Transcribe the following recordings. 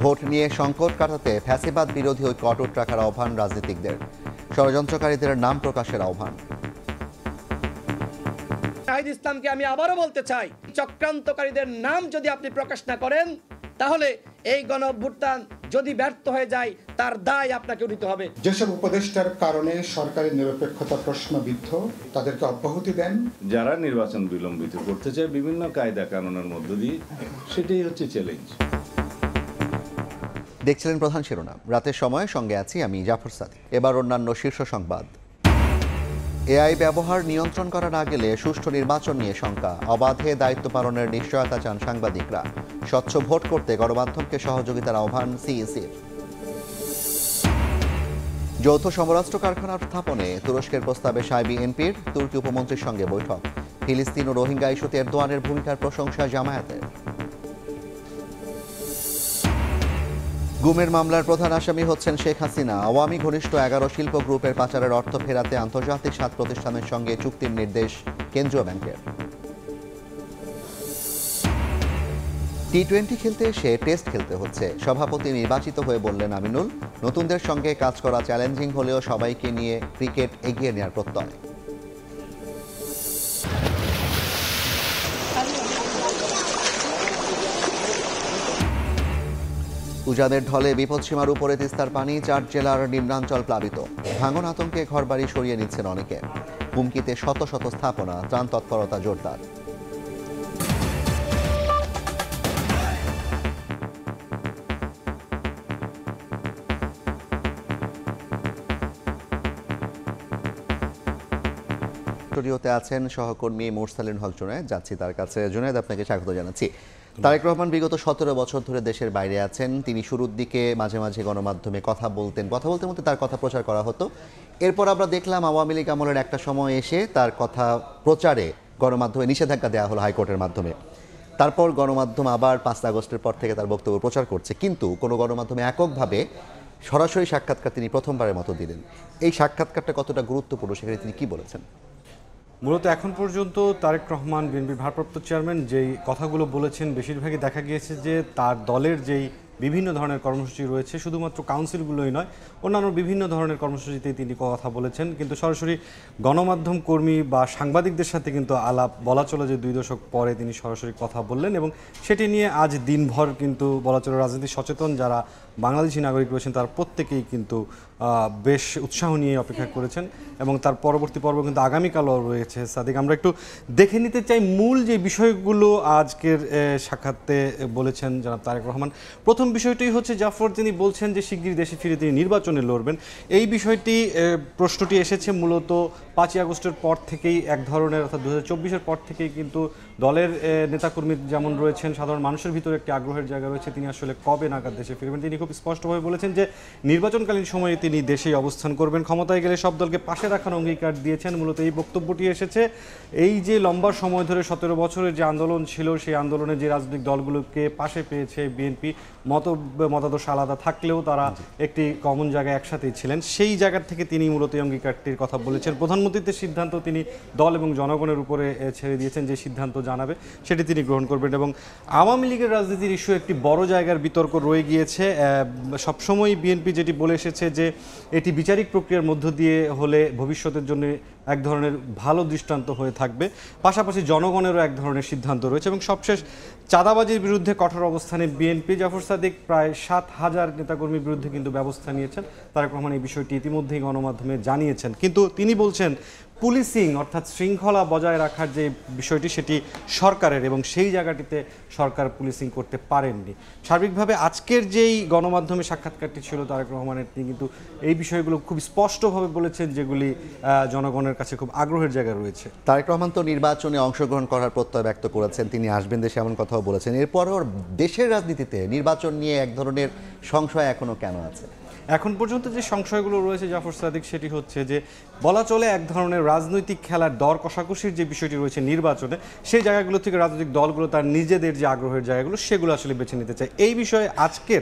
Vote নিয়ে সংকট কাটাতে ফ্যাসিবাদ বিরোধী ঐক্য অটুট রাখার আহ্বান রাজনীতিকদের। ষড়যন্ত্রকারীদের নাম প্রকাশের আহ্বান। নাহিদ ইসলামকে আমি আবারও বলতে চাই, চক্রান্তকারীদের নাম যদি আপনি প্রকাশ না করেন তাহলে এই গণঅভ্যুত্থান যদি ব্যর্থ হয়ে যায় তার দায় আপনাকে নিতে হবে। যেসব উপদেষ্টার কারণে সরকারের নিরপেক্ষতা প্রশ্নবিদ্ধ তাদেরকে অব্যাহতি দেন। যারা নির্বাচন বিলম্বিত করতে চায় বিভিন্ন কায়দা কানুনের মধ্য দিয়ে, সেটাই হচ্ছে চ্যালেঞ্জ। দেখছিলেন প্রধান শিরোনাম, রাতের সময় সঙ্গে আছি আমি জাফর সাদিক। এবার অন্যান্য শীর্ষ সংবাদ। এআই ব্যবহার নিয়ন্ত্রণ করা না গেলে সুষ্ঠু নির্বাচন নিয়ে শঙ্কা, অবাধে দায়িত্ব পালনের নিশ্চয়তা চান সাংবাদিকরা। স্বচ্ছ ভোট করতে গণমাধ্যমকে সহযোগিতার আহ্বান সিইসির। যৌথ সমরাস্ত্র কারখানার স্থাপনে তুরস্কের প্রস্তাবে সায় বিএনপির, তুর্কি উপমন্ত্রীর সঙ্গে বৈঠক। ফিলিস্তিন ও রোহিঙ্গা ইস্যুতে এরদোয়ানের ভূমিকার প্রশংসা জামায়াতের। গুমের মামলার প্রধান আসামি হচ্ছেন শেখ হাসিনা। আওয়ামী ঘনিষ্ঠ 11 শিল্প গ্রুপের পাচারের অর্থ ফেরাতে আন্তর্জাতিক 7 প্রতিষ্ঠানের সঙ্গে চুক্তির নির্দেশ কেন্দ্রীয় ব্যাংকের। টি-20 খেলতে এসে টেস্ট খেলতে হচ্ছে, সভাপতি নির্বাচিত হয়ে বললেন আমিনুল। নতুনদের সঙ্গে কাজ করা চ্যালেঞ্জিং হলেও সবাইকে নিয়ে ক্রিকেট এগিয়ে নেওয়ার প্রত্যয়। উজানের ঢলে বিপদসীমার উপরে তিস্তার পানি, 4 জেলার নিম্নাঞ্চল প্লাবিত। ভাঙন আতঙ্কে ঘরবাড়ি সরিয়ে নিচ্ছেন অনেকে। হুমকিতে শত শত স্থাপনা, ত্রাণ তৎপরতা জোরদার। স্টুডিওতে আছেন সহকর্মী মুরসালিন হক জুনায়েদ, যাচ্ছি তার কাছে। জুনায়েদ, আপনাকে স্বাগত জানাচ্ছি। তারেক রহমান বিগত 17 বছর ধরে দেশের বাইরে আছেন। তিনি শুরুর দিকে মাঝে মাঝে গণমাধ্যমে কথা বলতে বলতে তার কথা প্রচার করা হতো। এরপর আমরা দেখলাম আওয়ামী লীগ আমলের একটা সময় এসে তার কথা প্রচারে গণমাধ্যমে নিষেধাজ্ঞা দেওয়া হলো হাইকোর্টের মাধ্যমে। তারপর গণমাধ্যম আবার 5 আগস্টের পর থেকে তার বক্তব্য প্রচার করছে, কিন্তু কোনো গণমাধ্যমে এককভাবে সরাসরি সাক্ষাৎকার তিনি প্রথমবারের মতো দিলেন। এই সাক্ষাৎকারটা কতটা গুরুত্বপূর্ণ, সেখানে তিনি কি বলেছেন? মূলত এখন পর্যন্ত তারেক রহমান বিএনপির ভারপ্রাপ্ত চেয়ারম্যান যেই কথাগুলো বলেছেন, বেশিরভাগই দেখা গিয়েছে যে তার দলের যেই বিভিন্ন ধরনের কর্মসূচি রয়েছে, শুধুমাত্র কাউন্সিলগুলোই নয়, অন্যান্য বিভিন্ন ধরনের কর্মসূচিতে তিনি কথা বলেছেন। কিন্তু সরাসরি গণমাধ্যম কর্মী বা সাংবাদিকদের সাথে কিন্তু আলাপ বলা চলে যে 2 দশক পরে তিনি সরাসরি কথা বললেন, এবং সেটি নিয়ে আজ দিনভর কিন্তু বলা চলে রাজনীতি সচেতন যারা বাংলাদেশি নাগরিক রয়েছেন তার প্রত্যেকেই কিন্তু বেশ উৎসাহ নিয়ে অপেক্ষা করেছেন, এবং তার পরবর্তী পর্ব কিন্তু আগামীকালও রয়েছে। সাদিক, আমরা একটু দেখে নিতে চাই মূল যে বিষয়গুলো আজকের সাক্ষাতে বলেছেন জনাব তারেক রহমান। প্রথম বিষয়টি হচ্ছে জাফর, তিনি বলছেন যে শিগগিরই দেশে ফিরে তিনি নির্বাচনে লড়বেন। এই বিষয়টি প্রশ্নটি এসেছে মূলত 5 আগস্টের পর থেকেই, এক ধরনের অর্থাৎ 2024-এর পর থেকেই কিন্তু দলের নেতাকর্মী যেমন রয়েছেন, সাধারণ মানুষের ভিতরে একটি আগ্রহের জায়গা রয়েছে তিনি আসলে কবে নাগাদ দেশে ফিরবেন। তিনি খুব স্পষ্টভাবে বলেছেন যে নির্বাচনকালীন সময়ে তিনি দেশেই অবস্থান করবেন, ক্ষমতায় গেলে সব দলকে পাশে রাখার অঙ্গীকার দিয়েছেন। মূলত এই বক্তব্যটি এসেছে এই যে লম্বা সময় ধরে 17 বছরের যে আন্দোলন ছিল, সেই আন্দোলনে যে রাজনৈতিক দলগুলোকে পাশে পেয়েছে বিএনপি, মতাদর্শ আলাদা থাকলেও তারা একটি কমন জায়গায় একসাথেই ছিলেন, সেই জায়গা থেকে তিনি মূলত এই অঙ্গীকারটির কথা বলেছেন। প্রধানমন্ত্রীর সিদ্ধান্ত তিনি দল এবং জনগণের উপরে ছেড়ে দিয়েছেন, যে সিদ্ধান্ত জানাবে সেটি তিনি গ্রহণ করবেন। এবং আওয়ামী লীগের রাজনীতির ইস্যু একটি বড় জায়গার বিতর্ক রয়ে গিয়েছে। সবসময় বিএনপি যেটি বলে এসেছে যে এটি বিচারিক প্রক্রিয়ার মধ্য দিয়ে হলে ভবিষ্যতের জন্য এক ধরনের ভালো দৃষ্টান্ত হয়ে থাকবে, পাশাপাশি জনগণেরও এক ধরনের সিদ্ধান্ত রয়েছে। এবং সবশেষ চাঁদাবাজির বিরুদ্ধে কঠোর অবস্থানে বিএনপি। জাফর সাদিক, প্রায় 7,000 নেতাকর্মীর বিরুদ্ধে কিন্তু ব্যবস্থা নিয়েছেন তারেক রহমান, এই বিষয়টি ইতিমধ্যেই গণমাধ্যমে জানিয়েছেন। কিন্তু তিনি বলছেন পুলিশিং অর্থাৎ শৃঙ্খলা বজায় রাখার যে বিষয়টি সেটি সরকারের, এবং সেই জায়গাটিতে সরকার পুলিশিং করতে পারেননি। সার্বিকভাবে আজকের যেই গণমাধ্যমে সাক্ষাৎকারটি ছিল তারেক রহমানের, তিনি কিন্তু এই বিষয়গুলো খুব স্পষ্টভাবে বলেছেন যেগুলি জনগণের কাছে খুব আগ্রহের জায়গা রয়েছে। তারেক রহমান তো নির্বাচনে অংশগ্রহণ করার প্রত্যয় ব্যক্ত করেছেন, তিনি আসবেন দেশে এমন কথাও বলেছেন। এরপরও দেশের রাজনীতিতে নির্বাচন নিয়ে এক ধরনের সংশয় এখনো কেন আছে? এখন পর্যন্ত যে সংশয়গুলো রয়েছে জাফর সাদিক, সেটি হচ্ছে যে বলা চলে এক ধরনের রাজনৈতিক খেলার দর কষাকষির যে বিষয়টি রয়েছে নির্বাচনে, সেই জায়গাগুলো থেকে রাজনৈতিক দলগুলো তার নিজেদের যে আগ্রহের জায়গাগুলো সেগুলো আসলে বেছে নিতে চায়। এই বিষয়ে আজকের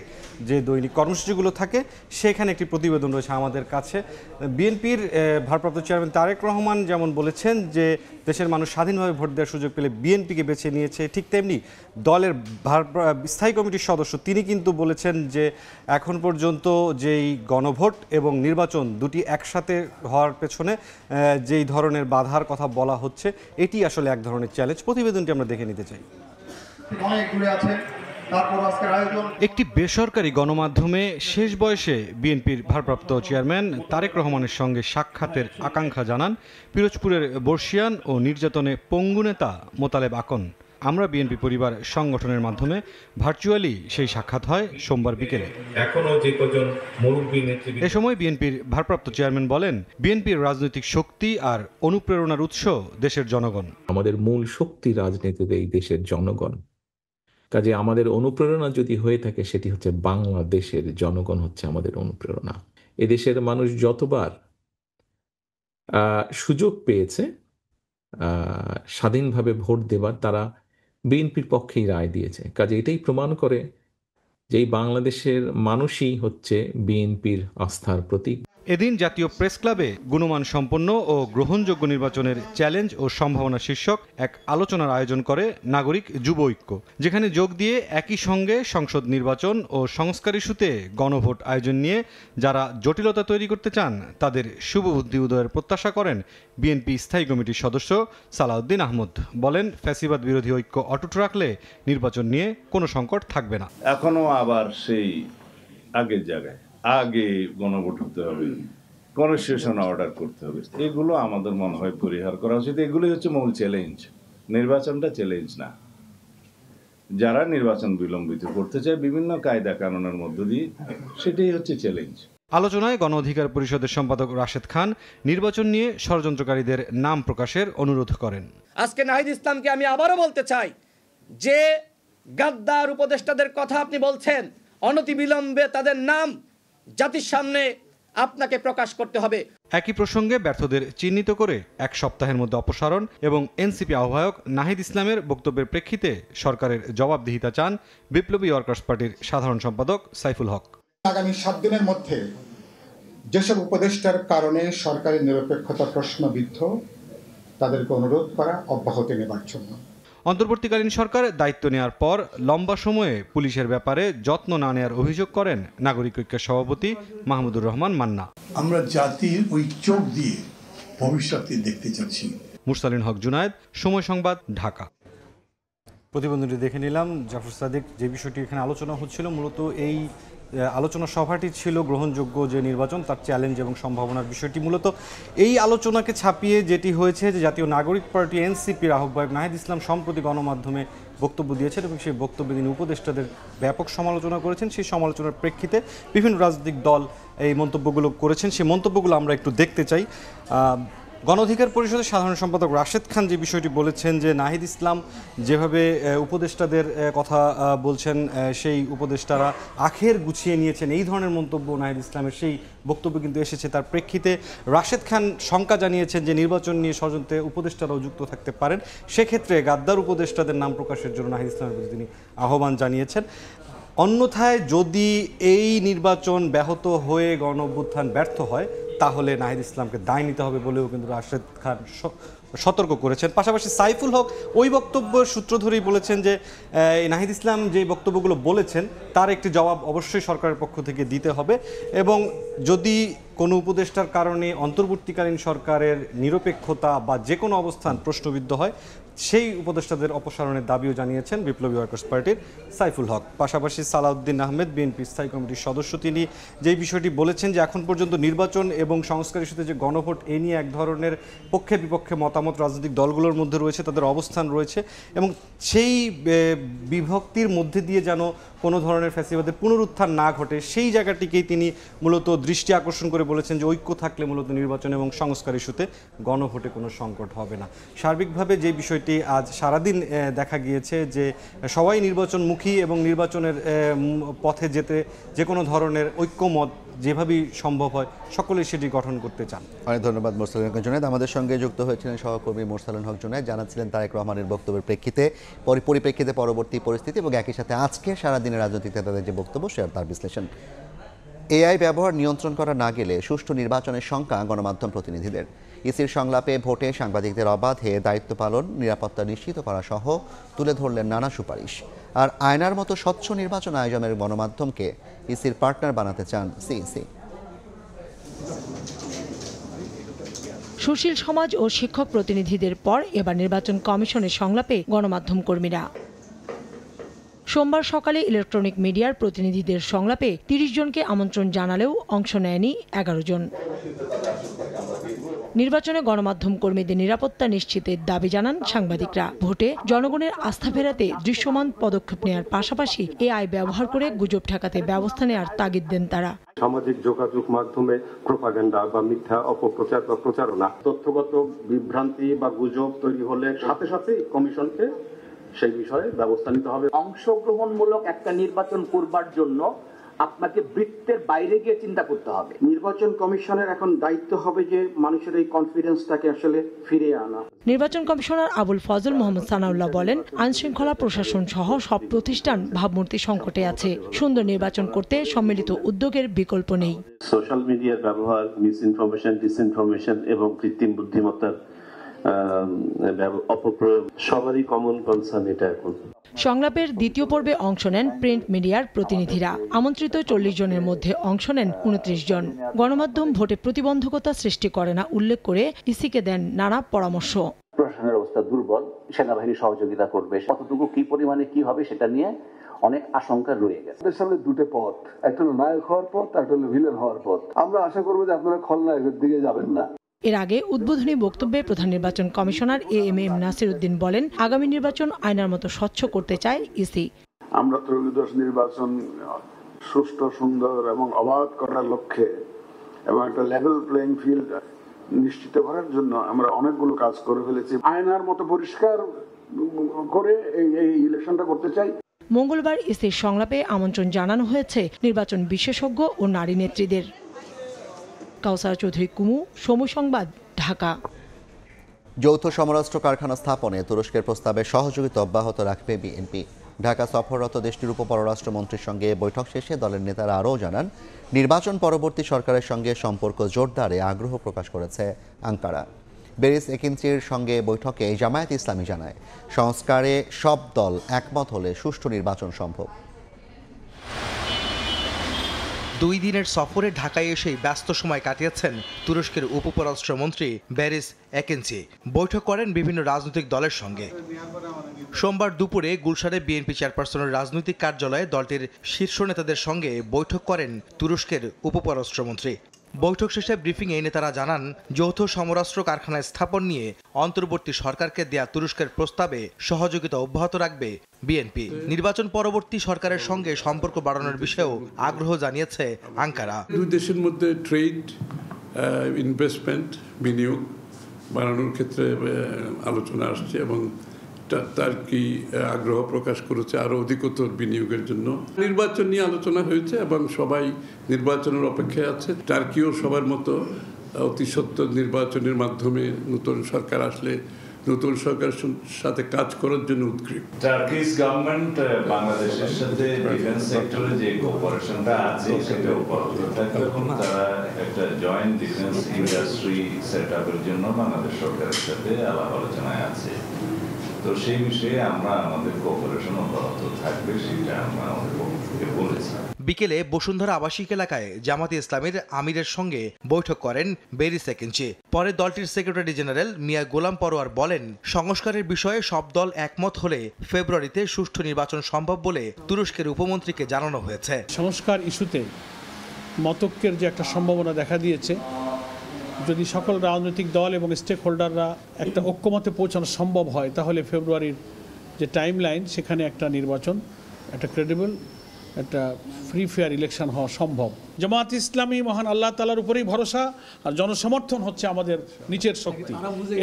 যে দৈনিক কর্মসূচিগুলো থাকে সেখানে একটি প্রতিবেদন রয়েছে আমাদের কাছে। বিএনপির ভারপ্রাপ্ত চেয়ারম্যান তারেক রহমান যেমন বলেছেন যে দেশের মানুষ স্বাধীনভাবে ভোট দেওয়ার সুযোগ পেলে বিএনপিকে বেছে নিয়েছে, ঠিক তেমনি দলের স্থায়ী কমিটির সদস্য তিনি কিন্তু বলেছেন যে এখন পর্যন্ত যেই গণভোট এবং নির্বাচন দুটি একসাথে হওয়ার পেছনে যেই ধরনের বাধার কথা বলা হচ্ছে এটি আসলে এক ধরনের চ্যালেঞ্জ। প্রতিবেদনটি আমরা দেখে নিতে চাই। একটি বেসরকারি গণমাধ্যমে শেষ বয়সে বিএনপির ভারপ্রাপ্ত চেয়ারম্যান তারেক রহমানের সঙ্গে সাক্ষাতের আকাঙ্ক্ষা জানান পিরোজপুরের বর্ষিয়ান ও নির্যাতনে পঙ্গু নেতা মোতালেব আকন। আমরা বিএনপি পরিবার সংগঠনের মাধ্যমে ভার্চুয়ালি সেই সাক্ষাৎ হয় সোমবার বিকেলে। এ সময় বিএনপির ভারপ্রাপ্ত চেয়ারম্যান বলেন, বিএনপির রাজনৈতিক শক্তি আর অনুপ্রেরণার উৎস দেশের জনগণ। আমাদের মূল শক্তি রাজনীতিতে এই দেশের জনগণ। কাজে আমাদের অনুপ্রেরণা যদি হয়ে থাকে সেটি হচ্ছে বাংলাদেশের জনগণ হচ্ছে আমাদের অনুপ্রেরণা। এদেশের মানুষ যতবার সুযোগ পেয়েছে স্বাধীনভাবে ভোট দেবার, তারা বিএনপির পক্ষেই রায় দিয়েছে। কাজে এটাই প্রমাণ করে যে এই বাংলাদেশের মানুষই হচ্ছে বিএনপির আস্থার প্রতীক। এদিন জাতীয় প্রেস ক্লাবে গুণমান সম্পন্ন ও গ্রহণযোগ্য নির্বাচনের চ্যালেঞ্জ ও সম্ভাবনা শীর্ষক এক আলোচনার আয়োজন করে নাগরিক যুব ঐক্য, যেখানে যোগ দিয়ে একই সঙ্গে সংসদ নির্বাচন ও সংস্কার ইস্যুতে গণভোট আয়োজন নিয়ে যারা জটিলতা তৈরি করতে চান তাদের শুভ বুদ্ধি উদয়ের প্রত্যাশা করেন বিএনপি স্থায়ী কমিটির সদস্য সালাউদ্দিন আহমদ। বলেন, ফ্যাসিবাদ বিরোধী ঐক্য অটুট রাখলে নির্বাচন নিয়ে কোনো সংকট থাকবে না। এখনো আবার সেই আগের জায়গায় আগে গণভোট হতে হবে, কনস্টিটিউশন অর্ডার করতে হবে, এগুলো আমাদের মনে হয় পরিহার করা উচিত। এগুলোই হচ্ছে মূল চ্যালেঞ্জ। নির্বাচনটা চ্যালেঞ্জ না। যারা নির্বাচন বিলম্বিত করতে চায় বিভিন্ন কায়দা কানুনের মধ্য দিয়ে, সেটাই হচ্ছে চ্যালেঞ্জ। আলোচনায় গণ অধিকার পরিষদের সম্পাদক রাশেদ খান নির্বাচন নিয়ে ষড়যন্ত্রকারীদের নাম প্রকাশের অনুরোধ করেন। আজকে নাহিদ ইসলামকে আমি আবারও বলতে চাই যে গাদ্দার উপদেষ্টাদের কথা আপনি বলছেন, অনতিবিলম্বে তাদের নাম জাতির সামনে আপনাকে প্রকাশ করতে হবে। একই প্রসঙ্গে ব্যর্থদের চিহ্নিত করে এক সপ্তাহের মধ্যে অপসারণ এবং এনসিপি আহ্বায়ক নাহিদ ইসলামের বক্তব্যের প্রেক্ষিতে সরকারের জবাবদিহিতা চান বিপ্লবী ওয়ার্কার্স পার্টির সাধারণ সম্পাদক সাইফুল হক। আগামী 7 দিনের মধ্যে যেসব উপদেষ্টার কারণে সরকারের নিরপেক্ষতা প্রশ্নবিদ্ধ তাদেরকে অনুরোধ করা অব্যাহতি নেবার জন্য। অন্তর্বর্তীকালীন সরকার দায়িত্ব নেওয়ার পর লম্বা সময়ে পুলিশের ব্যাপারে যত্ন না নেওয়ার অভিযোগ করেন নাগরিক ঐক্যের সভাপতি মাহমুদুর রহমান মান্না। আমরা জাতির ওই চোখ দিয়ে ভবিষ্যৎকে দেখতে চাচ্ছি। মুরসালিন হক জুনায়েদ, সময় সংবাদ, ঢাকা। প্রতিবেদনটি দেখে নিলাম। জাফর সাদিক, যে বিষয়টি এখানে আলোচনা হচ্ছিল মূলত এই আলোচনা সভাটি ছিল গ্রহণযোগ্য যে নির্বাচন তার চ্যালেঞ্জ এবং সম্ভাবনার বিষয়টি। মূলত এই আলোচনাকে ছাপিয়ে যেটি হয়েছে যে জাতীয় নাগরিক পার্টি এনসিপির আহ্বায়ক নাহিদ ইসলাম সম্প্রতি গণমাধ্যমে বক্তব্য দিয়েছেন এবং সেই বক্তব্যে তিনি উপদেষ্টাদের ব্যাপক সমালোচনা করেছেন। সেই সমালোচনার প্রেক্ষিতে বিভিন্ন রাজনৈতিক দল এই মন্তব্যগুলো করেছেন। সেই মন্তব্যগুলো আমরা একটু দেখতে চাই। গণ অধিকার পরিষদের সাধারণ সম্পাদক রাশেদ খান যে বিষয়টি বলেছেন যে নাহিদ ইসলাম যেভাবে উপদেষ্টাদের কথা বলছেন সেই উপদেষ্টারা আখের গুছিয়ে নিয়েছেন, এই ধরনের মন্তব্য নাহিদ ইসলামের সেই বক্তব্য কিন্তু এসেছে। তার প্রেক্ষিতে রাশেদ খান শঙ্কা জানিয়েছেন যে নির্বাচন নিয়ে ষড়যন্ত্রে উপদেষ্টারাও যুক্ত থাকতে পারেন, সেক্ষেত্রে গাদ্দার উপদেষ্টাদের নাম প্রকাশের জন্য নাহিদ ইসলামের প্রতি তিনি আহ্বান জানিয়েছেন। অন্যথায় যদি এই নির্বাচন ব্যাহত হয়ে গণ অভ্যুত্থান ব্যর্থ হয় তাহলে নাহিদ ইসলামকে দায় নিতে হবে বলেও কিন্তু রাশেদ খান সতর্ক করেছেন। পাশাপাশি সাইফুল হক ওই বক্তব্যের সূত্র ধরেই বলেছেন যে নাহিদ ইসলাম যে বক্তব্যগুলো বলেছেন তার একটি জবাব অবশ্যই সরকারের পক্ষ থেকে দিতে হবে এবং যদি কোনো উপদেষ্টার কারণে অন্তর্বর্তীকালীন সরকারের নিরপেক্ষতা বা যে কোনো অবস্থান প্রশ্নবিদ্ধ হয় সেই উপদেষ্টাদের অপসারণের দাবিও জানিয়েছেন বিপ্লবী ওয়ার্কার্স পার্টির সাইফুল হক। পাশাপাশি সালাউদ্দিন আহমেদ, বিএনপি স্থায়ী কমিটির সদস্য, তিনি যেই বিষয়টি বলেছেন যে এখন পর্যন্ত নির্বাচন এবং সংস্কার ইস্যুতে যে গণভোট এই নিয়ে এক ধরনের পক্ষে বিপক্ষে মতামত রাজনৈতিক দলগুলোর মধ্যে রয়েছে, তাদের অবস্থান রয়েছে এবং সেই বিভক্তির মধ্যে দিয়ে যেন কোনো ধরনের ফ্যাসিবাদের পুনরুত্থান না ঘটে সেই জায়গাটিকেই তিনি মূলত দৃষ্টি আকর্ষণ করে বলেছেন যে ঐক্য থাকলে মূলত নির্বাচন এবং সংস্কার ইস্যুতে গণভোটে কোনো সংকট হবে না। সার্বিকভাবে যে বিষয়টি সেটি আজ সারাদিন দেখা গিয়েছে যে সবাই নির্বাচনমুখী এবং নির্বাচনের পথে যেতে যে কোনো ধরনের ঐক্যমত যেভাবেই সম্ভব হয় সকলেই সেটি গঠন করতে চান। অনেক ধন্যবাদ মোরসালিন হক জুনায়েদ। আমাদের সঙ্গে যুক্ত হয়েছিলেন সহকর্মী মোরসালিন হক জুনায়েদ, জানাচ্ছিলেন তারেক রহমানের বক্তব্যের পরিপ্রেক্ষিতে পরবর্তী পরিস্থিতি এবং একই সাথে আজকে সারাদিনের রাজনীতিতে তাদের যে বক্তব্য তার বিশ্লেষণ। এআই ব্যবহার নিয়ন্ত্রণ করা না গেলে সুষ্ঠু নির্বাচনের শঙ্কা গণমাধ্যম প্রতিনিধিদের। ইসির সংলাপে ভোটে সাংবাদিকদের অবাধে দায়িত্ব পালন, নিরাপত্তা নিশ্চিত করা সহ তুলে ধরলেন নানা সুপারিশ। আর আয়নার মতো স্বচ্ছ নির্বাচন আয়োজনের গণমাধ্যমকে ইসির পার্টনার বানাতে চান সিইসি। সুশীল সমাজ ও শিক্ষক প্রতিনিধিদের পর এবার নির্বাচন কমিশনের সংলাপে গণমাধ্যম কর্মীরা। সোমবার সকালে ইলেকট্রনিক মিডিয়ার প্রতিনিধিদের সংলাপে ৩০ জনকে আমন্ত্রণ জানালেও অংশ নেয়নি ১১ জন। নির্বাচনে গণমাধ্যম কর্মীদের নিরাপত্তা নিশ্চিতের দাবি জানান সাংবাদিকরা। ভোটে জনগণের আস্থা ফেরাতে দৃশ্যমান পদক্ষেপ নেওয়ার পাশাপাশি এআই ব্যবহার করে গুজব ঠেকাতে ব্যবস্থা নেওয়ার তাগিদ দেন তারা। সামাজিক যোগাযোগ মাধ্যমে প্রোপাগান্ডা বা মিথ্যা অপপ্রচার বা প্রচারণা, তথ্যগত বিভ্রান্তি বা গুজব তৈরি হলে সাথে সাথে কমিশনকে সেই বিষয়ে ব্যবস্থা নিতে হবে। অংশগ্রহণমূলক একটা নির্বাচন করবার জন্য আপনাকে বৃত্তের বাইরে গিয়ে চিন্তা করতে হবে। নির্বাচন কমিশনের এখন দায়িত্ব হবে যে মানুষের এই কনফিডেন্সটাকে আসলে ফিরিয়ে আনা। নির্বাচন কমিশনার আবুল ফজল মোহাম্মদ সানাউল্লাহ বলেন, আইনশৃঙ্খলা প্রশাসন সহ সব প্রতিষ্ঠান ভাবমূর্তি সংকটে আছে। সুন্দর নির্বাচন করতে সম্মিলিত উদ্যোগের বিকল্প নেই। সোশ্যাল মিডিয়ার ব্যবহার, মিসইনফরমেশন, ডিসইনফরমেশন এবং কৃত্রিম বুদ্ধিমত্তার অপপ্রয়োগ সবারই কমন কনসার্ন এটা এখন। সংলাপের দ্বিতীয় পর্বে অংশ নেন প্রিন্ট মিডিয়ার প্রতিনিধিরা। আমন্ত্রিত ৪০ জনের মধ্যে অংশ নেন ২৯ জন। গণমাধ্যম ভোটে প্রতিবন্ধকতা সৃষ্টি করে না উল্লেখ করে ইসিকে দেন নানা পরামর্শ। প্রশাসনের অবস্থা দুর্বল, সেনাবাহিনী সহযোগিতা করবে, কতটুকু কি পরিমাণে কি হবে সেটা নিয়ে অনেক আশঙ্কা রয়ে গেছে। আমাদের সামনে দুটো পথ, একটা হলো নায়ক হওয়ার পথ, একটা হলো ভিলেন হওয়ার পথ। আমরা আশা করবো যে আপনারা খলনায়কের দিকে যাবেন না। এর আগে উদ্বোধনী বক্তব্যে প্রধান নির্বাচন কমিশনার এএমএম নাসির উদ্দিন বলেন, আগামী নির্বাচন আয়নার মতো স্বচ্ছ করতে চায় ইসি। আমরা ত্রয়োদশ নির্বাচন সুষ্ঠু, সুন্দর এবং অবাধ করার লক্ষ্যে এবং একটা লেভেল প্লেইং ফিল্ড নিশ্চিত করার জন্য আমরা অনেকগুলো কাজ করে ফেলেছি। আয়নার মতো পরিষ্কার করে এই ইলেকশনটা করতে চাই। মঙ্গলবার ইসির সংলাপে আমন্ত্রণ জানানো হয়েছে নির্বাচন বিশেষজ্ঞ ও নারী নেত্রীদের। কাউসার চৌধুরী কুমু, সময় সংবাদ, ঢাকা। যৌথ সমরাস্ত্র কারখানা স্থাপনে তুরস্কের প্রস্তাবে সহযোগিতা অব্যাহত রাখবে বিএনপি। ঢাকা সফররত দেশটির উপপররাষ্ট্রমন্ত্রীর সঙ্গে বৈঠক শেষে দলের নেতারা আরও জানান, নির্বাচন পরবর্তী সরকারের সঙ্গে সম্পর্ক জোরদারে আগ্রহ প্রকাশ করেছে আঙ্কারা। বেরিস একিনচির সঙ্গে বৈঠকে জামায়াত ইসলামী জানায়, সংস্কারে সব দল একমত হলে সুষ্ঠু নির্বাচন সম্ভব। 2 দিনের সফরে ঢাকায় এসেই ব্যস্ত সময় কাটিয়েছেন তুরস্কের উপপররাষ্ট্রমন্ত্রী বেরিস একিনচি। বৈঠক করেন বিভিন্ন রাজনৈতিক দলের সঙ্গে। সোমবার দুপুরে গুলশানে বিএনপি চেয়ারপারসনের রাজনৈতিক কার্যালয়ে দলটির শীর্ষ নেতাদের সঙ্গে বৈঠক করেন তুরস্কের উপপররাষ্ট্রমন্ত্রী। বৈঠক শেষে ব্রিফিংয়ে নেতারা জানান, যৌথ সমরাস্ত্র কারখানা স্থাপন নিয়ে অন্তর্বর্তী সরকারকে দেয়া তুরস্কের প্রস্তাবে সহযোগিতা অব্যাহত রাখবে বিএনপি। নির্বাচন পরবর্তী সরকারের সঙ্গে সম্পর্ক বাড়ানোর বিষয়েও আগ্রহ জানিয়েছে আঙ্কারা। দুই দেশের মধ্যে ট্রেড, ইনভেস্টমেন্ট, বিনিয়োগ বাড়ানোর ক্ষেত্রে আলোচনা আসছে এবং তার কি আগ্রহ প্রকাশ করেছে আরো অধিকতর বিনিয়োগের জন্য। নির্বাচন নিয়ে আলোচনা হয়েছে এবং সবাই নির্বাচনের অপেক্ষায় আছে। টার্কিও সবার মতো অতি সত্বর নির্বাচনের মাধ্যমে নতুন সরকার আসলে নতুন সরকারের সাথে কাজ করার জন্য উদ্গ্রীব। টার্কিশ গভর্নমেন্ট বাংলাদেশের সাথে ডিফেন্স সেক্টরে যে কোঅপারেশনটা আছে সেটা উপলব্ধ থাকে এবং তারা একটা জয়েন্ট ডিফেন্স ইন্ডাস্ট্রি সেট আপের জন্য বাংলাদেশ সরকারের সাথে আলাপ আলোচনায় আছে। তো সেই বিষয়ে আমরা আমাদের কোঅপারেশন অব্যাহত থাকবে, সেটা আমরা আমাদের পক্ষে বলেছি। বিকেলে বসুন্ধরা আবাসিক এলাকায় জামাতে ইসলামের আমিরের সঙ্গে বৈঠক করেন বেরিস একিনচি। পরে দলটির সেক্রেটারি জেনারেল মিয়া গোলাম পরোয়ার বলেন, সংস্কারের বিষয়ে সব দল একমত হলে ফেব্রুয়ারিতে সুষ্ঠু নির্বাচন সম্ভব বলে তুরস্কের উপমন্ত্রীকে জানানো হয়েছে। সংস্কার ইস্যুতে মতৈক্যের যে একটা সম্ভাবনা দেখা দিয়েছে, যদি সকল রাজনৈতিক দল এবং স্টেক হোল্ডাররা একটা ঐক্যমতে পৌঁছানো সম্ভব হয়, তাহলে ফেব্রুয়ারির যে টাইম লাইন সেখানে একটা নির্বাচন, একটা ক্রেডিবল একটা ফ্রি ফেয়ার ইলেকশন হওয়া সম্ভব। জামায়াত ইসলামী মহান আল্লাহ তাআলার উপরেই ভরসা, আর জনসমর্থন হচ্ছে আমাদের নিচের শক্তি,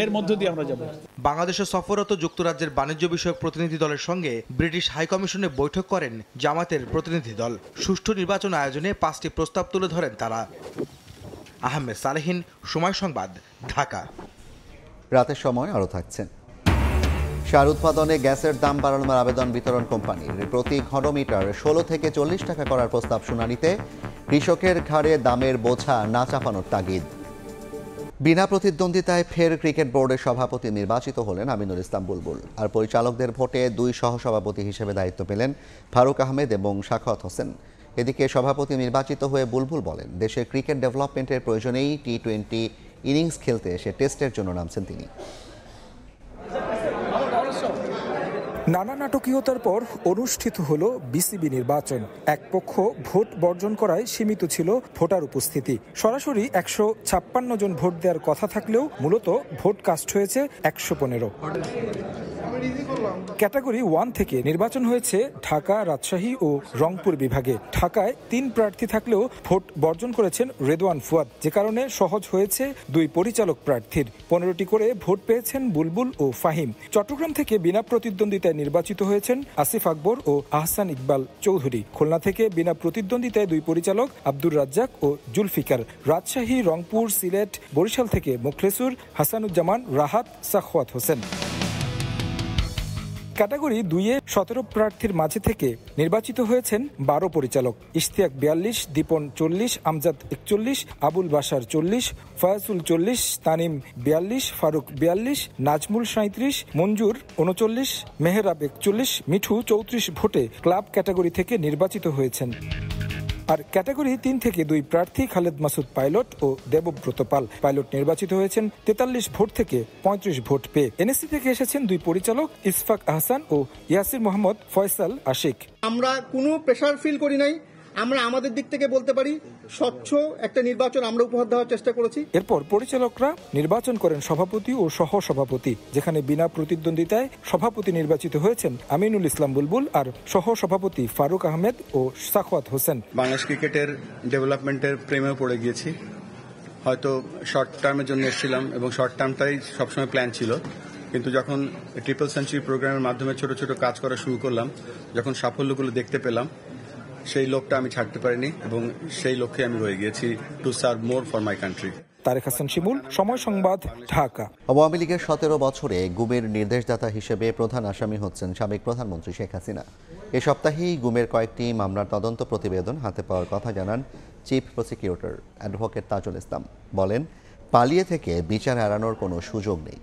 এর মধ্য দিয়ে আমরা যাব। বাংলাদেশে সফররত যুক্তরাজ্যের বাণিজ্য বিষয়ক প্রতিনিধি দলের সঙ্গে ব্রিটিশ হাইকমিশনে বৈঠক করেন জামায়াতের প্রতিনিধি দল। সুষ্ঠু নির্বাচন আয়োজনে 5টি প্রস্তাব তুলে ধরেন তারা। আহমেদ সালেহিন, সময় সংবাদ, ঢাকা। রাতের সময় আরও থাকছেন। সার উৎপাদনে গ্যাসের দাম বাড়ানোর আবেদন বিতরণ কোম্পানির প্রতি ঘনমিটার 16 থেকে 40 টাকা করার প্রস্তাব শুনানিতে কৃষকের ঘাড়ে দামের বোঝা না চাপানোর তাগিদ। বিনা প্রতিদ্বন্দ্বিতায় ফের ক্রিকেট বোর্ডের সভাপতি নির্বাচিত হলেন আমিনুল ইসলাম বুলবুল। আর পরিচালকদের ভোটে 2 সহসভাপতি হিসেবে দায়িত্ব পেলেন ফারুক আহমেদ এবং সাখাওয়াত হোসেন। এদিকে সভাপতি নির্বাচিত হয়ে বুলবুল বলেন, দেশের ক্রিকেট ডেভেলপমেন্টের প্রয়োজনেই টি-20 ইনিংস খেলতে এসে টেস্টের জন্য নামছেন তিনি। নানা নাটকীয়তার পর অনুষ্ঠিত হলো বিসিবি নির্বাচন। এক পক্ষ ভোট বর্জন করায় সীমিত ছিল ভোটার উপস্থিতি। সরাসরি 156 জন ভোট দেওয়ার কথা থাকলেও মূলত ভোট কাস্ট হয়েছে 115। ক্যাটাগরি 1 থেকে নির্বাচন হয়েছে ঢাকা, রাজশাহী ও রংপুর বিভাগে। ঢাকায় 3 প্রার্থী থাকলেও ভোট বর্জন করেছেন রেদওয়ান ফুয়াদ, যে কারণে সহজ হয়েছে 2 পরিচালক প্রার্থীর। 15টি করে ভোট পেয়েছেন বুলবুল ও ফাহিম। চট্টগ্রাম থেকে বিনা প্রতিদ্বন্দ্বিতায় নির্বাচিত হয়েছেন আসিফ আকবর ও আহসান ইকবাল চৌধুরী। খুলনা থেকে বিনা প্রতিদ্বন্দ্বিতায় 2 পরিচালক আব্দুর রাজ্জাক ও জুলফিকার। রাজশাহী, রংপুর, সিলেট, বরিশাল থেকে মুখলেসুর, হাসানুজ্জামান, রাহাত, সাখাওয়াত হোসেন। ক্যাটাগরি 2-এ 17 প্রার্থীর মাঝে থেকে নির্বাচিত হয়েছেন 12 পরিচালক। ইশতিয়াক 42, দীপন 40, আমজাদ 41, আবুল বাশার 40, ফয়াজুল 40, তানিম 42, ফারুক 42, নাজমুল 37, মঞ্জুর 39, মেহরাব 41, মিঠু 34 ভোটে ক্লাব ক্যাটাগরি থেকে নির্বাচিত হয়েছেন। আর ক্যাটাগরি 3 থেকে 2 প্রার্থী খালেদ মাসুদ পাইলট ও দেবব্রত পাল। পাইলট নির্বাচিত হয়েছেন 43 ভোট থেকে 35 ভোট পেয়ে। এনএসসি থেকে এসেছেন 2 পরিচালক ইসফাক আহসান ও ইয়াসির মোহাম্মদ ফয়সাল আশিক। আমরা কোনো প্রেশার ফিল করি নাই। আমরা আমাদের দিক থেকে বলতে পারি স্বচ্ছ একটা নির্বাচন আমরা উপহার দেওয়ার চেষ্টা করেছি। এরপর পরিচালকরা নির্বাচন করেন সভাপতি ও সহ সভাপতি, যেখানে বিনা প্রতিদ্বন্দ্বিতায় সভাপতি নির্বাচিত হয়েছেন আমিনুল ইসলাম বুলবুল আর সহ সভাপতি ফারুক আহমেদ ও সাখাওয়াত হোসেন। বাংলাদেশ ক্রিকেটের ডেভেলপমেন্টের প্রেমেও পড়ে গিয়েছি। হয়তো শর্ট টার্মের জন্য এসেছিলাম এবং শর্ট টার্মটাই সবসময় প্ল্যান ছিল, কিন্তু যখন ট্রিপল সেঞ্চুরি প্রোগ্রামের মাধ্যমে ছোট ছোট কাজ করা শুরু করলাম, যখন সাফল্যগুলো দেখতে পেলাম, সেই লোকটা আমি ছাড়তে পারিনি এবং সেই লক্ষ্যে আমি রয়ে গিয়েছি, to serve more for my country. Tarek Hasan Shimul, Somoy Sangbad, Dhaka. Awami লীগের 17 বছরে গুমের নির্দেশদাতা হিসেবে প্রধান আসামি হচ্ছেন সাবেক প্রধানমন্ত্রী শেখ হাসিনা। এ সপ্তাহেই গুমের কয়েকটি মামলার তদন্ত প্রতিবেদন হাতে পাওয়ার কথা জানান chief prosecutor advocate Tajul Islam. বলেন, পালিয়ে থেকে বিচার এড়ানোর কোনো সুযোগ নেই।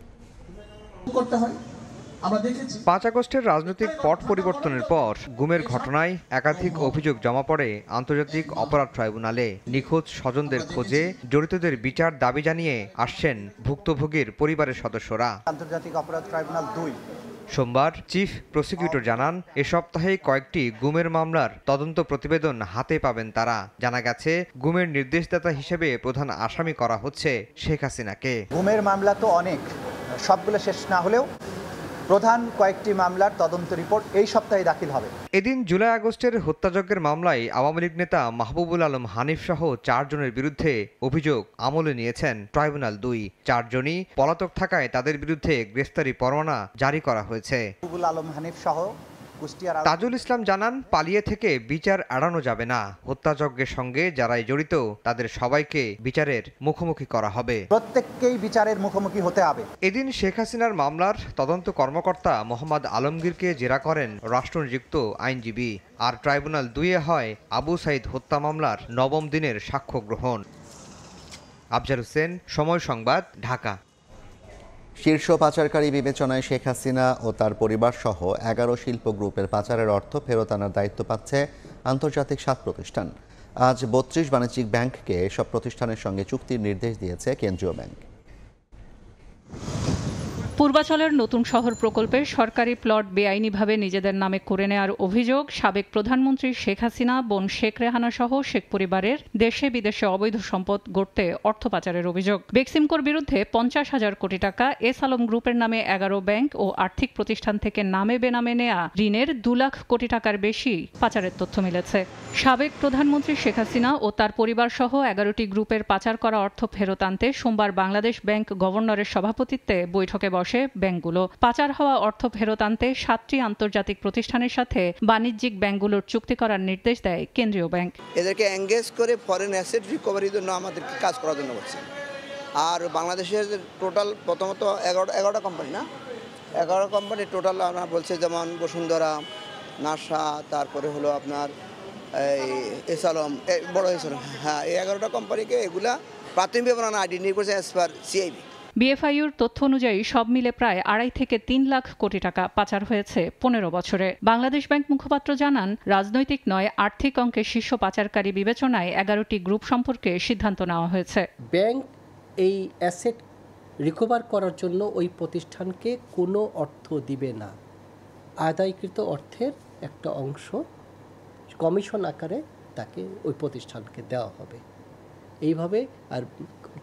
5 আগস্টের রাজনৈতিক পট পরিবর্তনের পর গুমের ঘটনায় একাধিক অভিযোগ জমা পড়ে আন্তর্জাতিক অপরাধ ট্রাইব্যুনালে। নিখোঁজ স্বজনদের খোঁজে জড়িতদের বিচার দাবি জানিয়ে আসছেন ভুক্তভোগীর পরিবারের সদস্যরা। আন্তর্জাতিক অপরাধ ট্রাইব্যুনাল 2 সোমবার চিফ প্রসিকিউটর জানান, এ সপ্তাহে কয়েকটি গুমের মামলার তদন্ত প্রতিবেদন হাতে পাবেন তারা। জানা গেছে, গুমের নির্দেশদাতা হিসেবে প্রধান আসামি করা হচ্ছে শেখ হাসিনাকে। গুমের মামলা তো অনেক, সবগুলো শেষ না হলেও প্রধান কয়েকটি মামলার তদন্ত রিপোর্ট এই সপ্তাহে দাখিল হবে। এদিন জুলাই আগস্টের হত্যাযজ্ঞের মামলায় আওয়ামী লীগ নেতা মাহবুবুল আলম হানিফ সহ 4 জনের বিরুদ্ধে অভিযোগ আমলে নিয়েছেন ট্রাইব্যুনাল 2। 4 জনই পলাতক থাকায় তাদের বিরুদ্ধে গ্রেফতারি পরোয়ানা জারি করা হয়েছে। মাহবুবুল আলম হানিফ সহ তাজুল ইসলাম জানান, পালিয়ে থেকে বিচার এড়ানো যাবে না। হত্যাযজ্ঞের সঙ্গে যারাই জড়িত তাদের সবাইকে বিচারের মুখোমুখি করা হবে, প্রত্যেককেই বিচারের মুখোমুখি হতে হবে। এদিন শেখ হাসিনার মামলার তদন্ত কর্মকর্তা মোহাম্মদ আলমগীরকে জেরা করেন রাষ্ট্রনিযুক্ত আইনজীবী। আর ট্রাইব্যুনাল 2-এ হয় আবু সাইদ হত্যা মামলার 9ম দিনের সাক্ষ্য গ্রহণ। আফজার হোসেন, সময় সংবাদ, ঢাকা। শীর্ষ পাচারকারী বিবেচনায় শেখ হাসিনা ও তার পরিবার সহ 11 শিল্প গ্রুপের পাচারের অর্থ ফেরত আনার দায়িত্ব পাচ্ছে আন্তর্জাতিক 7 প্রতিষ্ঠান। আজ 32 বাণিজ্যিক ব্যাংককে এসব প্রতিষ্ঠানের সঙ্গে চুক্তির নির্দেশ দিয়েছে কেন্দ্রীয় ব্যাংক। পূর্বাচলের নতুন শহর প্রকল্পে সরকারি প্লট বেআইনিভাবে নিজেদের নামে করে নেওয়ার অভিযোগ, সাবেক প্রধানমন্ত্রী শেখ হাসিনা, বোন শেখ রেহানা সহ শেখ পরিবারের দেশে বিদেশে অবৈধ সম্পদ গড়তে অর্থ পাচারের অভিযোগ। বেক্সিমকোর বিরুদ্ধে 50,000 কোটি টাকা, এস আলম গ্রুপের নামে 11 ব্যাংক ও আর্থিক প্রতিষ্ঠান থেকে নামে বেনামে নেয়া ঋণের 2 লাখ কোটি টাকার বেশি পাচারের তথ্য মিলেছে। সাবেক প্রধানমন্ত্রী শেখ হাসিনা ও তার পরিবার সহ 11টি গ্রুপের পাচার করা অর্থ ফেরত আনতে সোমবার বাংলাদেশ ব্যাংক গভর্নরের সভাপতিত্বে বৈঠকে বসে ব্যাংকগুলো। পাচার হওয়া অর্থ ফেরত আনতে 7টি আন্তর্জাতিক প্রতিষ্ঠানের সাথে বাণিজ্যিক ব্যাংকগুলোর চুক্তি করার নির্দেশ দেয় কেন্দ্রীয় ব্যাংক। এদেরকে এঙ্গেজ করে ফরেন অ্যাসেট রিকভারির জন্য আমাদেরকে কাজ করার জন্য বলছে। আর বাংলাদেশের টোটাল প্রথমত 11টা কোম্পানি, না 11 কোম্পানি টোটাল আমরা বলছে, যেমন বসুন্ধরা, নাসা, তারপরে হলো আপনার এস আলম, বড় এস আলম, হ্যাঁ, এই 11টা কোম্পানিকে এগুলা প্রাথমিকভাবে আইডেন্টিফাই করেছে অ্যাজ পার সিআইবি। বিএফআইউর তথ্য অনুযায়ী সব মিলে প্রায় 2.5 থেকে 3 লাখ কোটি টাকা পাচার হয়েছে 15 বছরে। বাংলাদেশ ব্যাংক মুখপাত্র জানান, রাজনৈতিক নয়, আর্থিক অঙ্কের শীর্ষ পাচারকারী বিবেচনায় 11টি গ্রুপ সম্পর্কে সিদ্ধান্ত নেওয়া হয়েছে। ব্যাংক এই অ্যাসেট রিকভার করার জন্য ওই প্রতিষ্ঠানকে কোনো অর্থ দিবে না। আদায়কৃত অর্থের একটা অংশ কমিশন আকারে তাকে ওই প্রতিষ্ঠানকে দেওয়া হবে। এইভাবে আর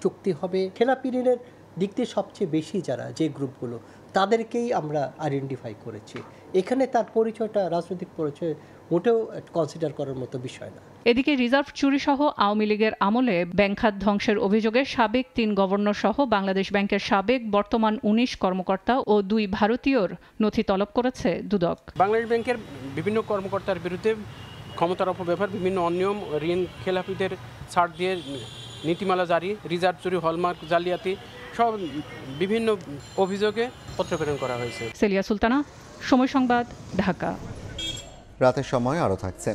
চুক্তি হবে। খেলাপি ঋণের দিক দিয়ে সবচেয়ে বেশি যারা যে গ্রুপগুলো, তাদেরকেই আমরা আইডেন্টিফাই করেছি। এখানে তার পরিচয়টা রাজনৈতিক পরিচয় মোটেও কনসিডার করার মতো বিষয় না। এদিকে রিজার্ভ চুরি সহ আওয়ামী লীগের আমলে ব্যাংক খাত ধ্বংসের অভিযোগে সাবেক 3 গভর্নর সহ বাংলাদেশ ব্যাংকের সাবেক বর্তমান 19 কর্মকর্তা ও 2 ভারতীয়র নথি তলব করেছে দুদক। বাংলাদেশ ব্যাংকের বিভিন্ন কর্মকর্তার বিরুদ্ধে ক্ষমতার অপব্যবহার, বিভিন্ন অনিয়ম, ঋণ খেলাপিদের ছাড় দিয়ে নীতিমালা জারি, রিজার্ভ চুরি, হলমার্ক জালিয়াতি সব বিভিন্ন অভিযোগে পত্র প্রেরণ করা হয়েছে। সেলিয়া সুলতানা, সময় সংবাদ, ঢাকা। রাতের সময় আরও থাকছে।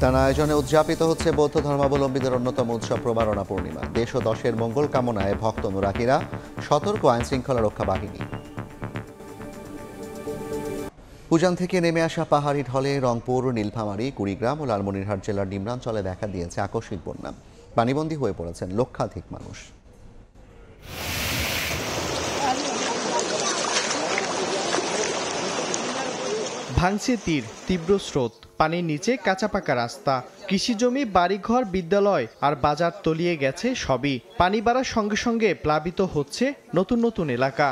টানা আয়োজনে উদযাপিত হচ্ছে বৌদ্ধ ধর্মাবলম্বীদের অন্যতম উৎসব প্রবারণা পূর্ণিমা। দেশ ও দশের মঙ্গল কামনায় ভক্ত অনুরাগীরা, সতর্ক আইন শৃঙ্খলা রক্ষা বাহিনী। উজান থেকে নেমে আসা পাহাড়ি ঢলে রংপুর, নীলফামারী, কুড়িগ্রাম ও লালমনিরহাট জেলার নিম্নাঞ্চলে দেখা দিয়েছে আকস্মিক বন্যা। পানিবন্দী হয়ে পড়েছেন লক্ষাধিক মানুষ। ভাঙছে তীর, তীব্র স্রোত, পানির নিচে কাঁচা পাকা রাস্তা, কৃষিজমি, বাড়িঘর, বিদ্যালয় আর বাজার তলিয়ে গেছে সবই। পানি বাড়ার সঙ্গে সঙ্গে প্লাবিত হচ্ছে নতুন নতুন এলাকা।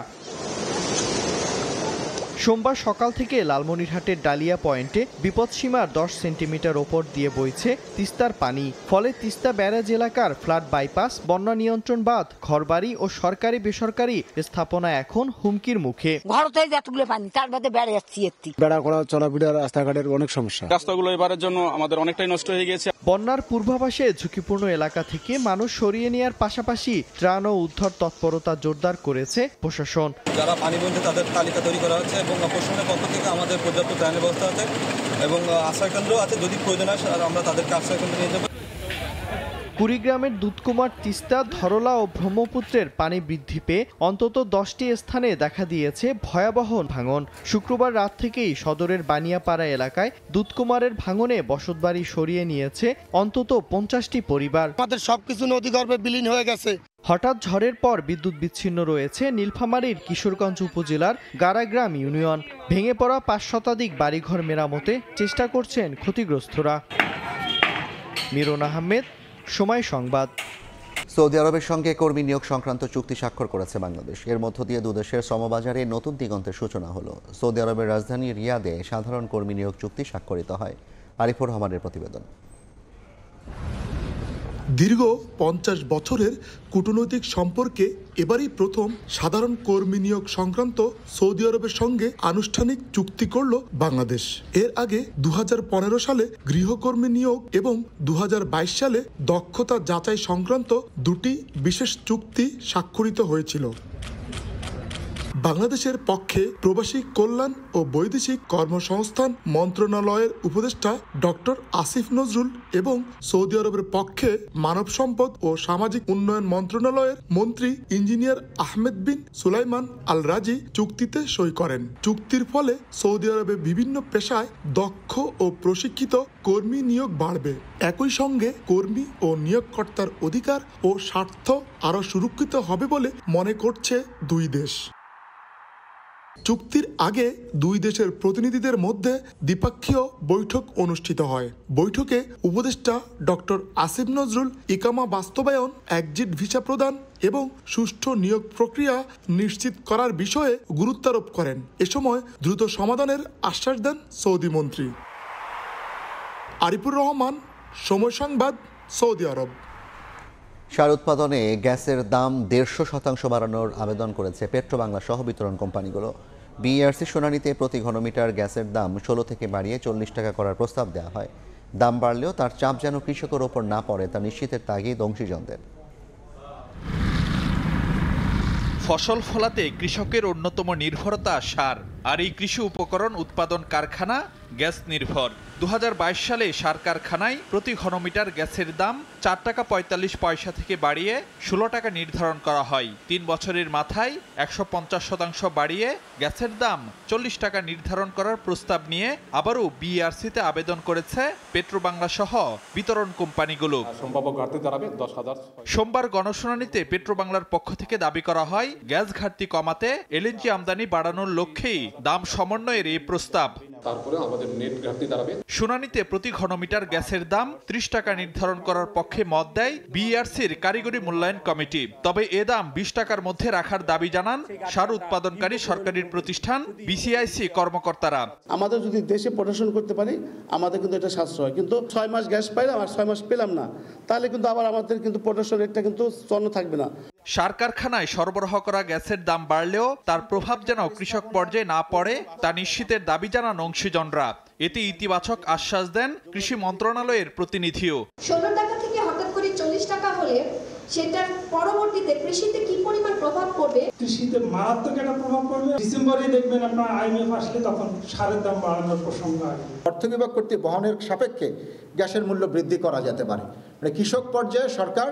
সোমবার সকাল থেকে লালমনিরহাটের ডালিয়া পয়েন্টে বিপদসীমার 10 সেন্টিমিটার ওপর দিয়ে বইছে তিস্তার পানি। ফলে তিস্তা ব্যারাজ এলাকার ফ্লাড বাইপাস, বন্যা নিয়ন্ত্রণ বাঁধ, ঘরবাড়ি ও সরকারি বেসরকারি স্থাপনা এখন হুমকির মুখে। বেড়া করা, চলাফেরা, রাস্তাঘাটের অনেক সমস্যা। রাস্তাগুলো এবারের জন্য আমাদের অনেকটাই নষ্ট হয়ে গেছে। বন্যার পূর্বাভাসে ঝুঁকিপূর্ণ এলাকা থেকে মানুষ সরিয়ে নেওয়ার পাশাপাশি ত্রাণ ও উদ্ধার তৎপরতা জোরদার করেছে প্রশাসন। যারা পানিবন্দী তাদের তালিকা তৈরি করা হচ্ছে এবং প্রশাসনের পক্ষ থেকে আমাদের পর্যাপ্ত ত্রাণের ব্যবস্থা আছে এবং আশ্রয়কেন্দ্র আছে, যদি প্রয়োজন হয় আমরা তাদেরকে আশ্রয়কেন্দ্রে নিয়ে যাব। কুড়িগ্রামের দুধকুমার, তিস্তা, ধরলা ও ব্রহ্মপুত্রের পানি বৃদ্ধি পেয়ে অন্তত 10টি স্থানে দেখা দিয়েছে ভয়াবহ ভাঙন। শুক্রবার রাত থেকেই সদরের বানিয়াপাড়া এলাকায় দুধকুমারের ভাঙনে বসতবাড়ি সরিয়ে নিয়েছে অন্তত 50টি পরিবার। আমাদের সবকিছু নদীগর্ভে বিলীন হয়ে গেছে। হঠাৎ ঝড়ের পর বিদ্যুৎ বিচ্ছিন্ন রয়েছে নীলফামারীর কিশোরগঞ্জ উপজেলার গারাগ্রাম ইউনিয়ন। ভেঙে পড়া 5 শতাধিক বাড়িঘর মেরামতে চেষ্টা করছেন ক্ষতিগ্রস্তরা। মিরন আহমেদ, সময় সংবাদ। সৌদি আরবের সঙ্গে কর্মী নিয়োগ সংক্রান্ত চুক্তি স্বাক্ষর করেছে বাংলাদেশ। এর মধ্য দিয়ে দুদেশের শ্রমবাজারে নতুন দিগন্তের সূচনা হলো। সৌদি আরবের রাজধানী রিয়াদে সাধারণ কর্মী নিয়োগ চুক্তি স্বাক্ষরিত হয়। আরিফুর রহমানের প্রতিবেদন। দীর্ঘ 50 বছরের কূটনৈতিক সম্পর্কে এবারই প্রথম সাধারণ কর্মী নিয়োগ সংক্রান্ত সৌদি আরবের সঙ্গে আনুষ্ঠানিক চুক্তি করল বাংলাদেশ। এর আগে 2015 সালে গৃহকর্মী নিয়োগ এবং 2022 সালে দক্ষতা যাচাই সংক্রান্ত দুটি বিশেষ চুক্তি স্বাক্ষরিত হয়েছিল। বাংলাদেশের পক্ষে প্রবাসী কল্যাণ ও বৈদেশিক কর্মসংস্থান মন্ত্রণালয়ের উপদেষ্টা ডক্টর আসিফ নজরুল এবং সৌদি আরবের পক্ষে মানব সম্পদ ও সামাজিক উন্নয়ন মন্ত্রণালয়ের মন্ত্রী ইঞ্জিনিয়ার আহমেদ বিন সুলাইমান আল রাজি চুক্তিতে সই করেন। চুক্তির ফলে সৌদি আরবে বিভিন্ন পেশায় দক্ষ ও প্রশিক্ষিত কর্মী নিয়োগ বাড়বে। একই সঙ্গে কর্মী ও নিয়োগকর্তার অধিকার ও স্বার্থ আরও সুরক্ষিত হবে বলে মনে করছে দুই দেশ। চুক্তির আগে দুই দেশের প্রতিনিধিদের মধ্যে দ্বিপক্ষীয় বৈঠক অনুষ্ঠিত হয়। বৈঠকে উপদেষ্টা ডক্টর আসিফ নজরুল ইকামা বাস্তবায়ন, এক্সিট ভিসা প্রদান এবং সুষ্ঠু নিয়োগ প্রক্রিয়া নিশ্চিত করার বিষয়ে গুরুত্বারোপ করেন। এ সময় দ্রুত সমাধানের আশ্বাস দেন সৌদি মন্ত্রী। আরিফুর রহমান, সময় সংবাদ, সৌদি আরব। সার উৎপাদনে গ্যাসের দাম 150% বাড়ানোর আবেদন করেছে পেট্রোবাংলা সহ বিতরণ কোম্পানিগুলো। বিইআরসি শুনানিতে প্রতি ঘনমিটার গ্যাসের দাম 16 থেকে বাড়িয়ে 40 টাকা করার প্রস্তাব দেওয়া হয়। দাম বাড়লেও তার চাপ যেন কৃষকের ওপর না পড়ে তা নিশ্চিতের তাগিদ অংশীজনদের। ফসল ফলাতে কৃষকের অন্যতম নির্ভরতা সার, আর এই কৃষি উপকরণ উৎপাদন কারখানা গ্যাস নির্ভর। 2022 সালে সার কারখানায় প্রতি ঘনমিটার গ্যাসের দাম 4 টাকা 45 পয়সা থেকে বাড়িয়ে 16 টাকা নির্ধারণ করা হয়। 3 বছরের মাথায় 150% বাড়িয়ে গ্যাসের দাম 40 টাকা নির্ধারণ করার প্রস্তাব নিয়ে আবারও বিইআরসিতে আবেদন করেছে পেট্রোবাংলা সহ বিতরণ কোম্পানিগুলো। সোমবার গণশুনানিতে পেট্রোবাংলার পক্ষ থেকে দাবি করা হয়, গ্যাস ঘাটতি কমাতে এলএনজি আমদানি বাড়ানোর লক্ষ্যেই দাম সমন্বয়ের এই প্রস্তাব। তারপরে আমাদের নেট ঘাটতি দাঁড়াবে। শুনানিতে প্রতি ঘনমিটার গ্যাসের দাম 30 টাকা নির্ধারণ করার পক্ষে মত দেয় বিইআরসির কারিগরি মূল্যায়ন কমিটি। তবে এ দাম 20 টাকার মধ্যে রাখার দাবি জানান সার উৎপাদনকারী সরকারি প্রতিষ্ঠান বিসিআইসি কর্মকর্তারা। আমাদের যদি দেশে প্রোডাকশন করতে পারি আমাদের কিন্তু এটা সাশ্রয়, কিন্তু 6 মাস গ্যাস পাইলাম আর 6 মাস পেলাম না, তাহলে কিন্তু আবার আমাদের কিন্তু প্রোডাকশন রেটটা কিন্তু চন্ন থাকবে না। সার কারখানায় সরবরাহ করা গ্যাসের দাম বাড়লেও তার প্রভাব যেন কৃষক পর্যায়ে না পড়ে তা নিশ্চিতের দাবি জানান অংশীজনরা। এতে ইতিবাচক আশ্বাস দেন কৃষি মন্ত্রণালয়ের প্রতিনিধিও। 16 টাকা থেকে হঠাৎ করে 40 টাকা হলে সেটার পরবর্তীতে কৃষিতে কি পরিমাণ প্রভাব পড়বে? কৃষিতে মারাত্মক একটা প্রভাব পড়বে। ডিসেম্বরে দেখবেন আপনার আইএমএফ আসলে তখন সারের দাম বাড়ানোর প্রসঙ্গ আসবে। অর্থ বিভাগ কর্তৃক বহনের সাপেক্ষে গ্যাসের মূল্য বৃদ্ধি করা যেতে পারে। মানে কৃষক পর্যায়ে সরকার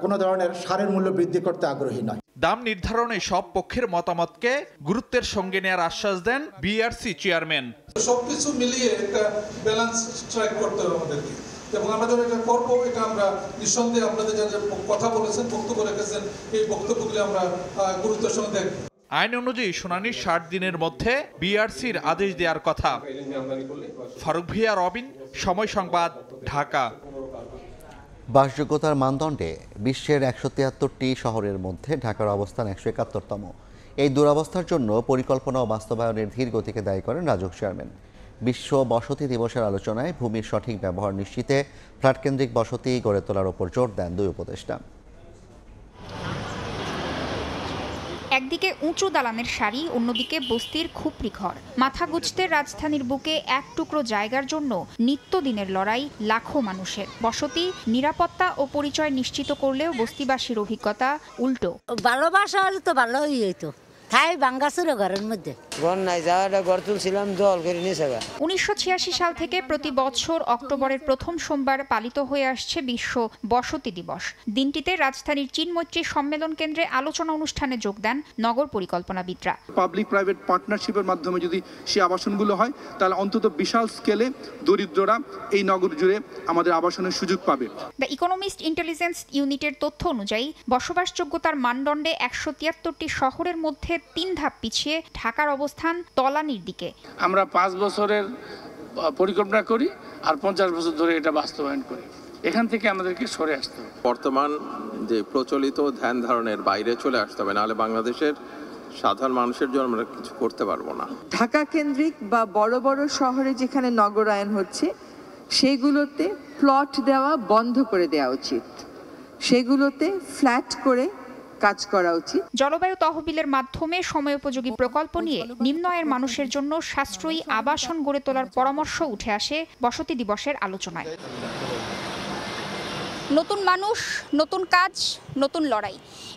কোনো ধরনের সারের মূল্য বৃদ্ধি করতে আগ্রহী নয়। দাম নির্ধারণে সব পক্ষের মতামতকে গুরুত্বের সঙ্গে নেওয়ার আশ্বাস দেন বিইআরসি চেয়ারম্যান। সবকিছু মিলিয়ে একটা ব্যালেন্স স্ট্রাইক করতে হবে আমাদেরকে, এবং আমরা যখন এটা করবো এটা আমরা নিঃসন্দেহে আপনাদের যা কথা বলেছেন, বক্তব্য রেখেছেন, এই বক্তব্যগুলি আমরা গুরুত্বের সঙ্গে দেখব। আইন অনুযায়ী শুনানির 60 দিনের মধ্যে বিইআরসির আদেশ দেওয়ার কথা। ফারুক ভিয়া, রবিন, সময় সংবাদ, ঢাকা। বাসযোগ্যতার মানদণ্ডে বিশ্বের 173টি শহরের মধ্যে ঢাকার অবস্থান 171তম। এই দুরবস্থার জন্য পরিকল্পনা ও বাস্তবায়নের ধীর গতিকে দায়ী করেন রাজউক চেয়ারম্যান। বিশ্ব বসতি দিবসের আলোচনায় ভূমির সঠিক ব্যবহার নিশ্চিতে ফ্ল্যাটকেন্দ্রিক বসতি গড়ে তোলার উপর জোর দেন দুই উপদেষ্টা। একদিকে উঁচু দালানের সারি, অন্যদিকে বস্তির খুপড়ি ঘর। মাথা গুঁজতে রাজধানীর বুকে এক টুকরো জায়গার জন্য নিত্যদিনের লড়াই লাখো মানুষের। বসতি, নিরাপত্তা ও পরিচয় নিশ্চিত করলেও বস্তিবাসীর অভিজ্ঞতা উল্টো। ভালোবাসা হলে তো ভালোই হইতো, তাই বাঙ্গাসুর ঘরের মধ্যে ঘর নাই, যাওয়াটা ঘর তুলছিলাম দল করে নিয়ে। 1986 সাল থেকে প্রতি বছর অক্টোবরের প্রথম সোমবার পালিত হয়ে আসছে বিশ্ব বসতি দিবস। দিনটিতে রাজধানীর চীনমৈত্রী সম্মেলন কেন্দ্রে আলোচনা অনুষ্ঠানে যোগ দেন নগর পরিকল্পনাবিদরা। পাবলিক প্রাইভেট পার্টনারশিপের মাধ্যমে যদি সেই আবাসনগুলো হয়, তাহলে অন্তত বিশাল স্কেলে দরিদ্ররা এই নগর জুড়ে আমাদের আবাসনের সুযোগ পাবে। দ্য ইকোনমিস্ট ইন্টেলিজেন্স ইউনিটের তথ্য অনুযায়ী বসবাসযোগ্যতার মানদণ্ডে 173টি শহরের মধ্যে 3 ধাপ পিছিয়ে ঢাকার অবস্থান তলানির দিকে। আমরা 5 বছরের পরিকল্পনা করি আর 50 বছর ধরে এটা বাস্তবায়ন করি। এখান থেকে আমাদেরকে সরে আসতে হবে। বর্তমান যে প্রচলিত ধ্যান ধারণের বাইরে চলে আসতে হবে, নাহলে বাংলাদেশের সাধারণ মানুষের জন্য আমরা কিছু করতে পারবো না। ঢাকা কেন্দ্রিক বা বড় বড় শহরে যেখানে নগরায়ন হচ্ছে সেগুলোতে প্লট দেওয়া বন্ধ করে দেওয়া উচিত, সেগুলোতে ফ্ল্যাট করে কাজ করা উচিত। জলবায়ু তহবিলের মাধ্যমে সময়োপযোগী প্রকল্প নিয়ে নিম্ন আয়ের মানুষের জন্য সাশ্রয়ী আবাসন গড়ে তোলার পরামর্শ উঠে আসে বসতি দিবসের আলোচনায়। নতুন মানুষ, নতুন কাজ, নতুন লড়াই,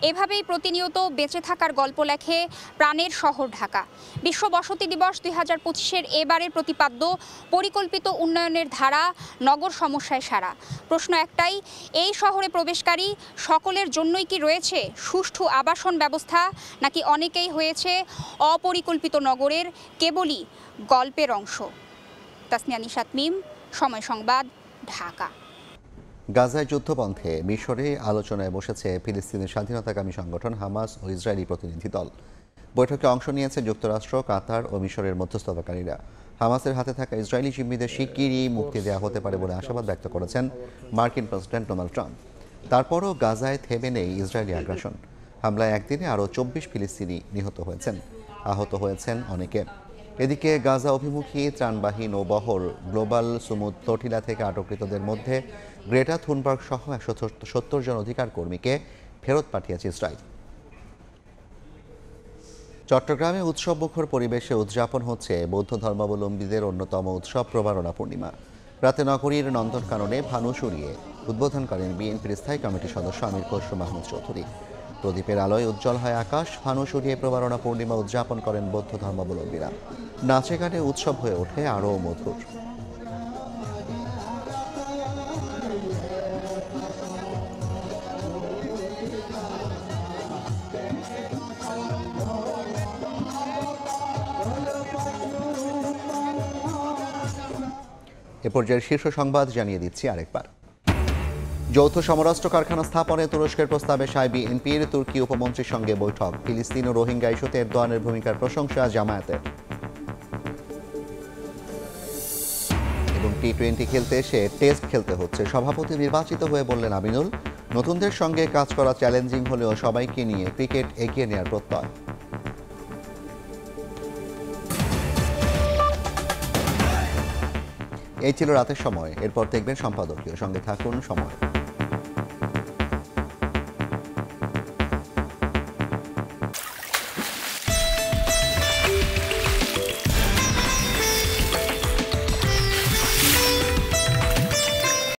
এভাবেই প্রতিনিয়ত বেঁচে থাকার গল্প লেখে প্রাণের শহর ঢাকা। বিশ্ব বসতি দিবস 2025-এর এবারের প্রতিপাদ্য পরিকল্পিত উন্নয়নের ধারা, নগর সমস্যায় সারা। প্রশ্ন একটাই, এই শহরে প্রবেশকারী সকলের জন্যই কি রয়েছে সুষ্ঠু আবাসন ব্যবস্থা, নাকি অনেকেই হয়েছে অপরিকল্পিত নগরের কেবলই গল্পের অংশ? তাসনিয়া নিশাত মিম, সময় সংবাদ, ঢাকা। গাজায় যুদ্ধবন্ধে মিশরে আলোচনায় বসেছে ফিলিস্তিনের স্বাধীনতাকামী সংগঠন হামাস ও ইসরায়েলি প্রতিনিধি দল। বৈঠকে অংশ নিয়েছে যুক্তরাষ্ট্র, কাতার ও মিশরের মধ্যস্থতাকারীরা। হামাসের হাতে থাকা ইসরায়েলি জিম্মিদের শিগগিরই মুক্তি দেওয়া হতে পারে বলে আশাবাদ ব্যক্ত করেছেন মার্কিন প্রেসিডেন্ট ডোনাল্ড ট্রাম্প। তারপরও গাজায় থেমে নেই ইসরায়েলি আগ্রাসন। হামলায় একদিনে আরও 24 ফিলিস্তিনি নিহত হয়েছেন, আহত হয়েছেন অনেকে। এদিকে গাজা অভিমুখী ত্রাণবাহী নৌবহর গ্লোবাল সুমুদ ফ্লোটিলা থেকে আটককৃতদের মধ্যে গ্রেটা থুনবার্গ সহ 170 জন অধিকার কর্মীকে ফেরত পাঠিয়েছে ইসরায়েল। চট্টগ্রামে উৎসবমুখর পরিবেশে উদযাপন হচ্ছে বৌদ্ধ ধর্মাবলম্বীদের অন্যতম উৎসব প্রবারণা পূর্ণিমা। রাতে নগরীর নন্দনকাননে ভানু সরিয়ে উদ্বোধন করেন বিএনপির স্থায়ী কমিটির সদস্য আমির খসরু মাহমুদ চৌধুরী। প্রদীপের আলোয় উজ্জ্বল হয় আকাশ। ভানু সরিয়ে প্রবারণা পূর্ণিমা উদযাপন করেন বৌদ্ধ ধর্মাবলম্বীরা। নাচে গানে উৎসব হয়ে ওঠে আরও মধুর। এ পর্যায়ের শীর্ষ সংবাদ জানিয়ে দিচ্ছি আরেকবার। যৌথ সমরাস্ত্র কারখানা স্থাপনে তুরস্কের প্রস্তাবে সায় বিএনপির। তুর্কি উপমন্ত্রীর সঙ্গে বৈঠক। ফিলিস্তিন ও রোহিঙ্গা ইস্যুতে এরদোয়ানের ভূমিকার প্রশংসা জামায়াতের। এবং টি-20 খেলতে এসে টেস্ট খেলতে হচ্ছে। সভাপতি নির্বাচিত হয়ে বললেন আমিনুল, নতুনদের সঙ্গে কাজ করা চ্যালেঞ্জিং হলেও সবাইকে নিয়ে ক্রিকেট এগিয়ে নেওয়ার প্রত্যয়। এই ছিল রাতের সময়। এরপর দেখবেন সম্পাদকীয়। সঙ্গে থাকুন সময়।